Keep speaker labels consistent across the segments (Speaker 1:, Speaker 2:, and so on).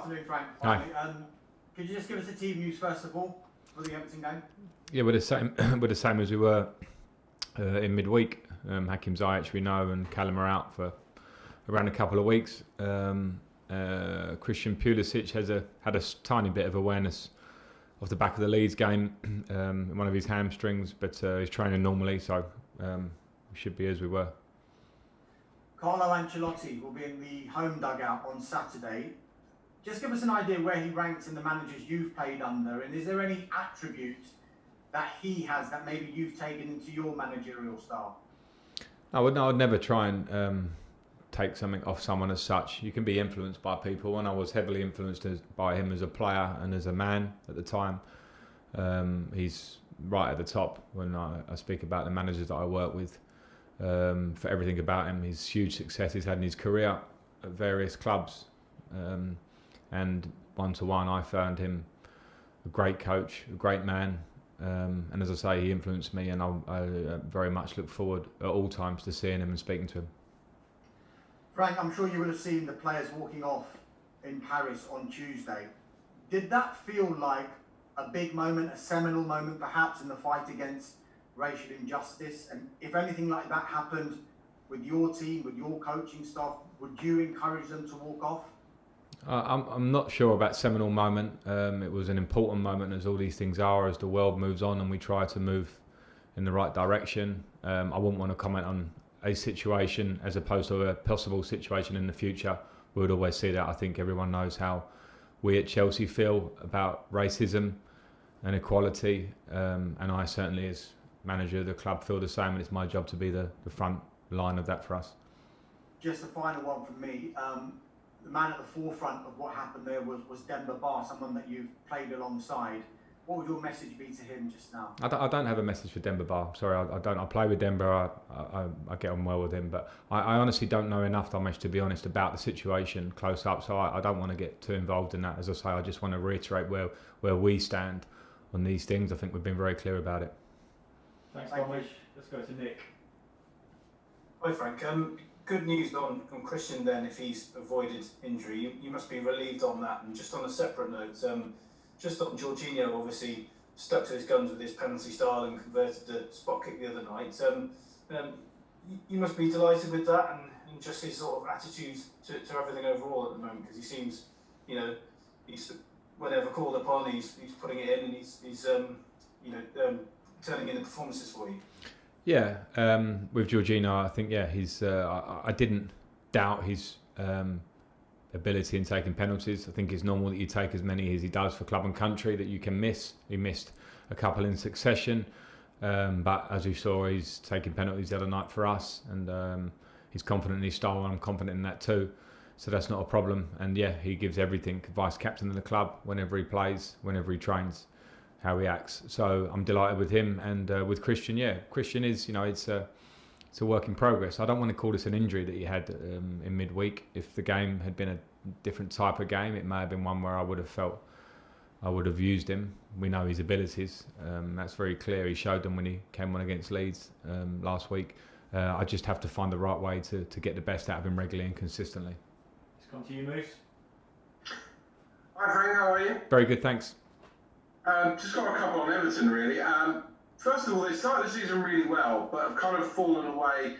Speaker 1: Afternoon, Frank.
Speaker 2: Hi.
Speaker 1: Could you just give us the team news first of all for the Everton game?
Speaker 2: Yeah, we're the same. We're the same as we were in midweek. Hakim Ziyech, we know, and Callum are out for around a couple of weeks. Christian Pulisic had a tiny bit of awareness off the back of the Leeds game, in one of his hamstrings, but he's training normally, so we should be as we were.
Speaker 1: Carlo Ancelotti will be in the home dugout on Saturday. Just give us an idea where he ranks in the managers you've played under, and is there any attribute that he has that maybe you've taken into your managerial style?
Speaker 2: I would never try and take something off someone as such. You can be influenced by people, and I was heavily influenced by him as a player and as a man at the time. He's right at the top when I speak about the managers that I work with. For everything about him, his huge success he's had in his career at various clubs, and one-to-one I found him a great coach, a great man, and as I say, he influenced me, and I very much look forward at all times to seeing him and speaking to him.
Speaker 1: Frank, I'm sure you would have seen the players walking off in Paris on Tuesday. Did that feel like a big moment, a seminal moment perhaps in the fight against racial injustice? And if anything like that happened with your team, with your coaching staff, would you encourage them to walk off?
Speaker 2: I'm not sure about seminal moment. It was an important moment, as all these things are, as the world moves on and we try to move in the right direction. I wouldn't want to comment on a situation as opposed to a possible situation in the future. We would always see that. I think everyone knows how we at Chelsea feel about racism and equality, and I certainly, as manager of the club, feel the same, and it's my job to be the front line of that for us.
Speaker 1: Just a final one from me. The man at the forefront of what happened there was Demba Ba, someone that you've played alongside. What would your message be to him just now?
Speaker 2: I don't have a message for Demba Ba. Sorry, I don't. I play with Demba. I get on well with him, but I honestly don't know enough, Thomas, to be honest, about the situation close up. So I don't want to get too involved in that. As I say, I just want to reiterate where we stand on these things. I think we've been very clear about it.
Speaker 3: Thanks, Thomas. Let's go to Nick.
Speaker 4: Hi, Frank. Good news on Christian then, if he's avoided injury. You must be relieved on that. And just on a separate note, just on Jorginho, obviously stuck to his guns with his penalty style and converted the spot kick the other night. You must be delighted with that and just his sort of attitude to everything overall at the moment, because he seems, he's whenever called upon, he's putting it in, and he's turning in the performances for you.
Speaker 2: Yeah, with Jorginho, I think he's. I didn't doubt his ability in taking penalties. I think it's normal that you take as many as he does for club and country that you can miss. He missed a couple in succession, but as you saw, he's taking penalties the other night for us, and he's confident in his style, and I'm confident in that too. So that's not a problem. And he gives everything. Vice captain of the club whenever he plays, whenever he trains, how he acts. So I'm delighted with him, and with Christian. Christian is, it's a work in progress. I don't want to call this an injury that he had in midweek. If the game had been a different type of game, it may have been one where I would have felt I would have used him. We know his abilities. That's very clear. He showed them when he came on against Leeds last week. I just have to find the right way to get the best out of him regularly and consistently.
Speaker 3: Let's come to you, Moose.
Speaker 5: Hi Frank, how are you?
Speaker 2: Very good, thanks.
Speaker 5: Just got a couple on Everton really. First of all, they started the season really well, but have kind of fallen away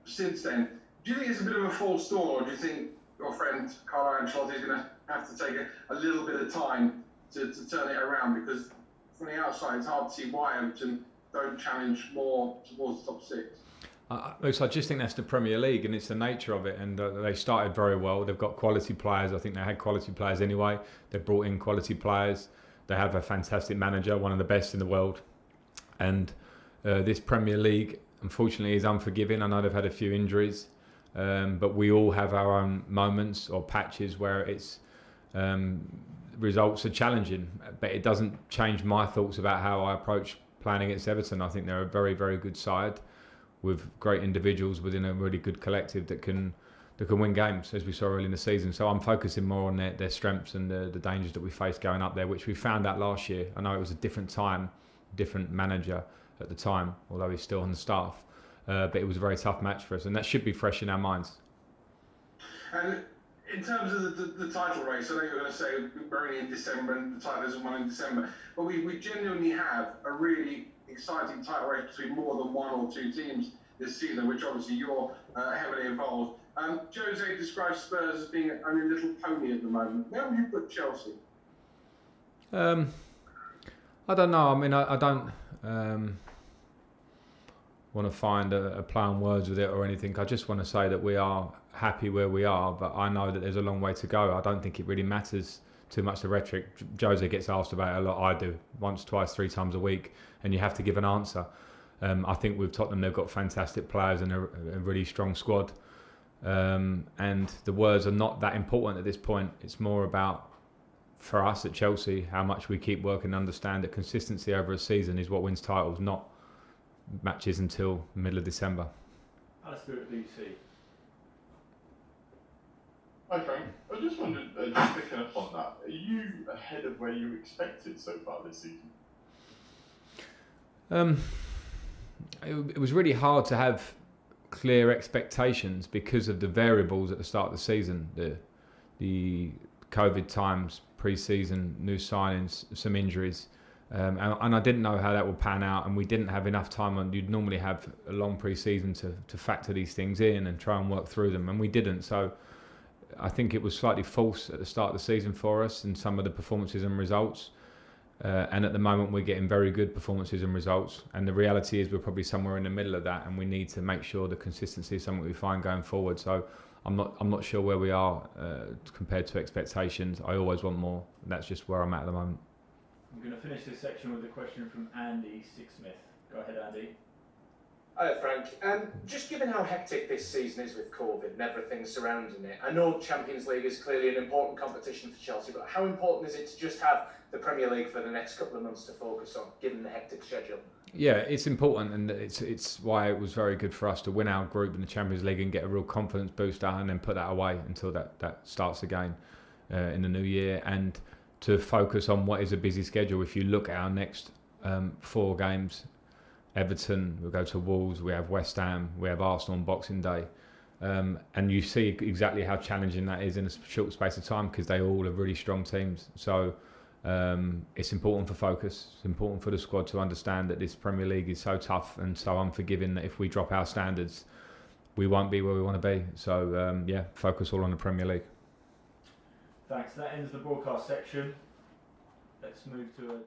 Speaker 5: since then. Do you think it's a bit of a false dawn, or do you think your friend Carlo Ancelotti is going to have to take a little bit of time to turn it around? Because from the outside, it's hard to see why Everton don't challenge more towards the top six.
Speaker 2: I just think that's the Premier League, and it's the nature of it. And they started very well. They've got quality players. I think they had quality players anyway. They've brought in quality players. They have a fantastic manager, one of the best in the world. And this Premier League, unfortunately, is unforgiving. I know they've had a few injuries, but we all have our own moments or patches where it's results are challenging. But it doesn't change my thoughts about how I approach playing against Everton. I think they're a very, very good side with great individuals within a really good collective that can win games, as we saw early in the season. So I'm focusing more on their strengths and the dangers that we faced going up there, which we found out last year. I know it was a different time, different manager at the time, although he's still on the staff. But it was a very tough match for us, and that should be fresh in our minds.
Speaker 5: And in terms of the title race, I know you're going to say we're only in December and the title isn't won in December, but we genuinely have a really exciting title race between more than one or two teams this season, which obviously you're heavily involved. Jose describes Spurs as being only a little pony at the moment. Where would you put Chelsea?
Speaker 2: I don't know. I mean, I don't want to find a play on words with it or anything. I just want to say that we are happy where we are, but I know that there's a long way to go. I don't think it really matters too much the rhetoric. Jose gets asked about it a lot. I do, once, twice, 3 times a week, and you have to give an answer. I think with Tottenham, they've got fantastic players and a really strong squad. And the words are not that important at this point. It's more about, for us at Chelsea, how much we keep working and understand that consistency over a season is what wins titles, not matches until the middle of December.
Speaker 3: Alistair at BC.
Speaker 6: Hi Frank, I just wondered, just picking up on that, are you ahead of where you expected so far this season?
Speaker 2: It was really hard to have clear expectations because of the variables at the start of the season, the COVID times, pre-season, new signings, some injuries, and I didn't know how that would pan out, and we didn't have enough time. And you'd normally have a long pre-season to factor these things in and try and work through them, and we didn't. So I think it was slightly false at the start of the season for us in some of the performances and results. And at the moment we're getting very good performances and results, and the reality is we're probably somewhere in the middle of that, and we need to make sure the consistency is something we find going forward. So I'm not sure where we are compared to expectations. I always want more, and that's just where I'm at the moment.
Speaker 3: I'm going to finish this section with a question from Andy Sixsmith. Go ahead, Andy.
Speaker 7: Hi Frank, just given how hectic this season is with COVID and everything surrounding it, I know Champions League is clearly an important competition for Chelsea, but how important is it to just have the Premier League for the next couple of months to focus on, given the hectic schedule?
Speaker 2: Yeah, it's important, and it's why it was very good for us to win our group in the Champions League and get a real confidence booster, and then put that away until that starts again in the new year, and to focus on what is a busy schedule. If you look at our next 4 games, Everton, we'll go to Wolves, we have West Ham, we have Arsenal on Boxing Day. And you see exactly how challenging that is in a short space of time, because they all are really strong teams. So it's important for focus. It's important for the squad to understand that this Premier League is so tough and so unforgiving that if we drop our standards, we won't be where we want to be. So yeah, focus all on the Premier League.
Speaker 3: Thanks. That ends the broadcast section. Let's move to a